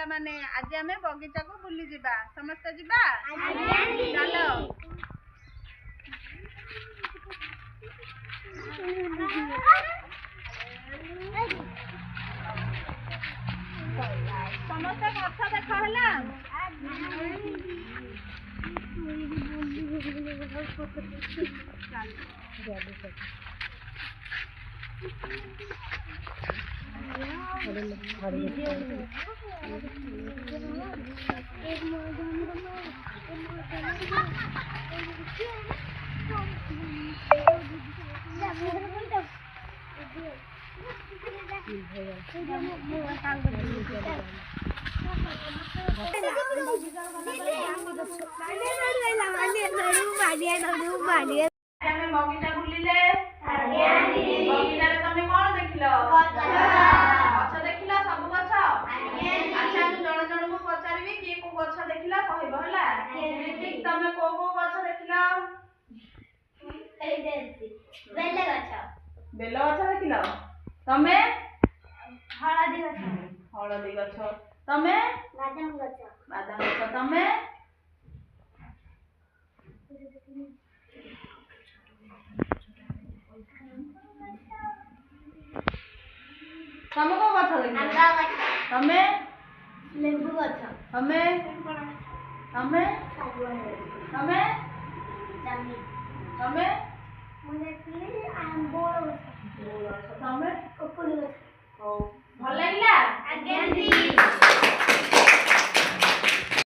ପିଲାମାନେ ଆଜି ଆମେ ବଗିଚାକୁ ବୁଲି ଯିବା। ସମସ୍ତେ ଯିବା? ଚାଲ। ସମସ୍ତେ ଗଛ ଦେଖ ହେଲା। बगीचा बुलिले बगीचारे तमे कोन देखिलो? गछ देखिलो सब गछ। अच्छा तू जण जण को पचारिबी कि को गछ देखिला कहबो हला। ठीक तमे को गछ देखिलो? एई देसी बेले गछ। बेल गछ देखिलो? तमे हळदी गछ। हळदी गछ। तमे बादाम गछ। बादाम गछ। तमे तमे को गछ देखिलो? आंबा गछ। तमे लेंबू गछ। तमे तमे सागवान गछ। तमे जामी। तमे मने कि आंबो गछ। तमे कपुली गछ। हो भल लागिला? आज्ञा दी।